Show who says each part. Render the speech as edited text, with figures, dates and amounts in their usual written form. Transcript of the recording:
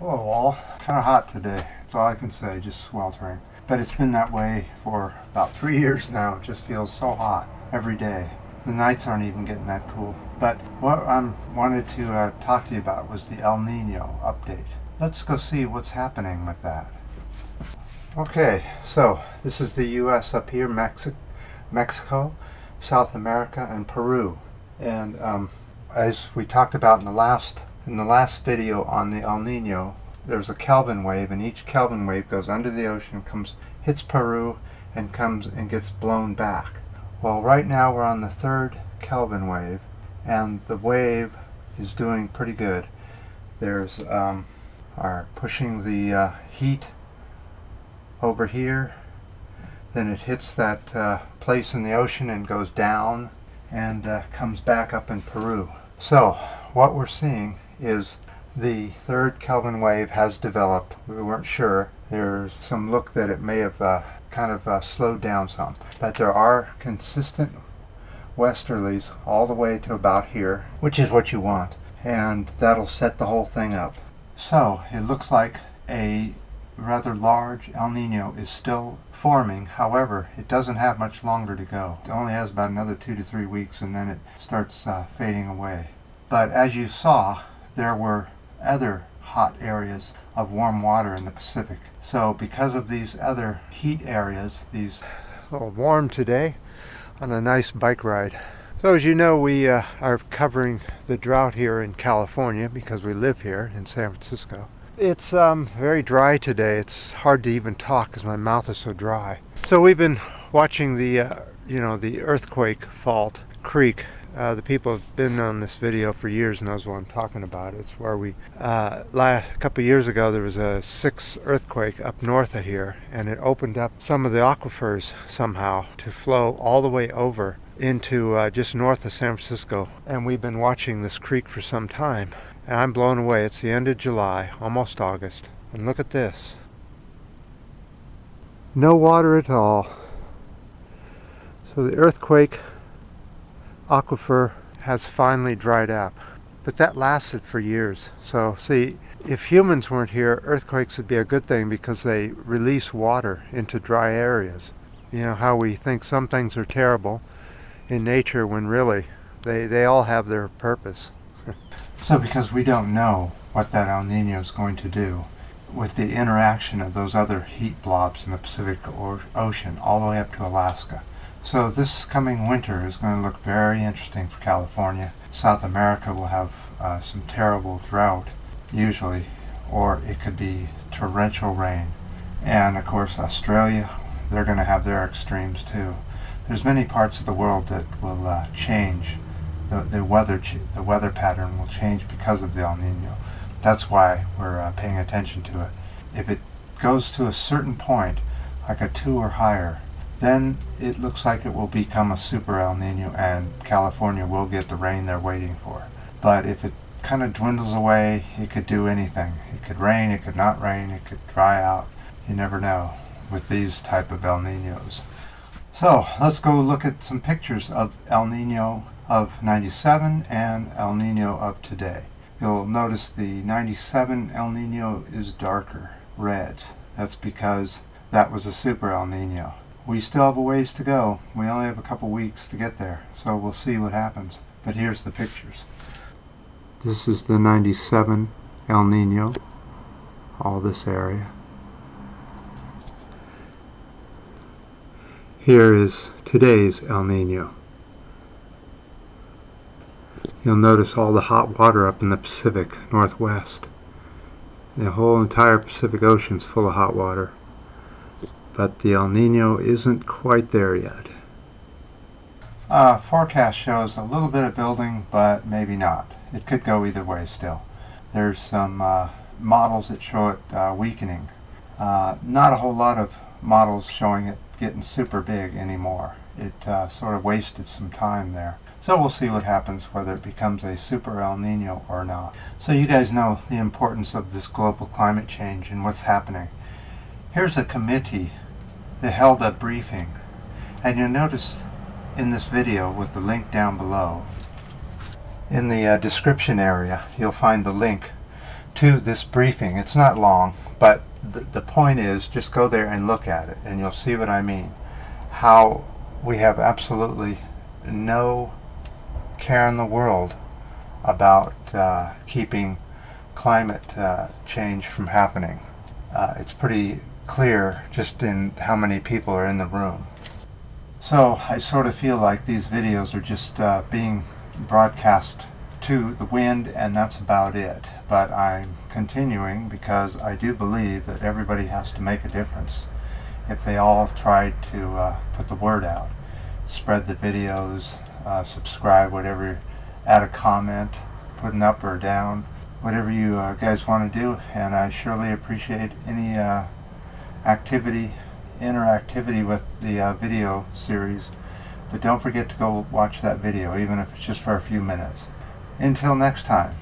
Speaker 1: Hello all. Kind of hot today. That's all I can say, just sweltering. But it's been that way for about 3 years now. It just feels so hot every day. The nights aren't even getting that cool. But what I wanted to talk to you about was the El Nino update. Let's go see what's happening with that. Okay, so this is the U.S. up here, Mexico, South America, and Peru. And as we talked about in the last video on the El Nino, there's a Kelvin wave, and each Kelvin wave goes under the ocean, hits Peru, and comes and gets blown back. Well, right now we're on the third Kelvin wave, and the wave is doing pretty good. There's are pushing the heat over here, then it hits that place in the ocean and goes down and comes back up in Peru. So what we're seeing is the third Kelvin wave has developed. We weren't sure. There's some look that it may have kind of slowed down some, but there are consistent westerlies all the way to about here, which is what you want, and that'll set the whole thing up. So it looks like a rather large El Nino is still forming. However, it doesn't have much longer to go. It only has about another 2 to 3 weeks, and then it starts fading away. But as you saw, there were other hot areas of warm water in the Pacific. So because of these other heat areas, these a little warm today on a nice bike ride. So as you know, we are covering the drought here in California because we live here in San Francisco. It's very dry today. It's hard to even talk because my mouth is so dry. So we've been watching the the earthquake fault creek. The people have been on this video for years and knows what I'm talking about. It's where we a couple of years ago there was a 6th earthquake up north of here, and it opened up some of the aquifers somehow to flow all the way over into just north of San Francisco. And we've been watching this creek for some time, and I'm blown away. It's the end of July, almost August, and look at this. No water at all. So the earthquake aquifer has finally dried up, but that lasted for years. So see, if humans weren't here, earthquakes would be a good thing because they release water into dry areas. You know how we think some things are terrible in nature when really they all have their purpose. So because we don't know what that El Nino is going to do with the interaction of those other heat blobs in the Pacific Ocean all the way up to Alaska. So this coming winter is going to look very interesting for California. South America will have some terrible drought, usually, or it could be torrential rain. And of course Australia, they're going to have their extremes too. There's many parts of the world that will change. The weather pattern will change because of the El Nino. That's why we're paying attention to it. If it goes to a certain point, like a 2 or higher, then it looks like it will become a super El Nino and California will get the rain they're waiting for. But if it kind of dwindles away, it could do anything. It could rain, it could not rain, it could dry out. You never know with these type of El Ninos. So let's go look at some pictures of El Nino of 97 and El Nino of today. You'll notice the 97 El Nino is darker reds. That's because that was a super El Nino. We still have a ways to go. We only have a couple weeks to get there, so we'll see what happens. But here's the pictures. This is the 97 El Nino, all this area. Here is today's El Nino. You'll notice all the hot water up in the Pacific Northwest. The whole entire Pacific Ocean's full of hot water. But the El Nino isn't quite there yet. Forecast shows a little bit of building, but maybe not. It could go either way still. There's some models that show it weakening. Not a whole lot of models showing it getting super big anymore. It sort of wasted some time there. So we'll see what happens, whether it becomes a super El Nino or not. So you guys know the importance of this global climate change and what's happening. Here's a committee that held a briefing, and you'll notice in this video with the link down below, in the description area, you'll find the link to this briefing. It's not long, but the point is just go there and look at it and you'll see what I mean. How we have absolutely no care in the world about keeping climate change from happening. It's pretty clear just in how many people are in the room. So I sort of feel like these videos are just being broadcast to the wind, and that's about it. But I'm continuing because I do believe that everybody has to make a difference. If they all tried to put the word out, spread the videos, subscribe, whatever, add a comment, put an up or down, whatever you guys want to do, and I surely appreciate any interactivity with the video series. But don't forget to go watch that video, even if it's just for a few minutes. Until next time.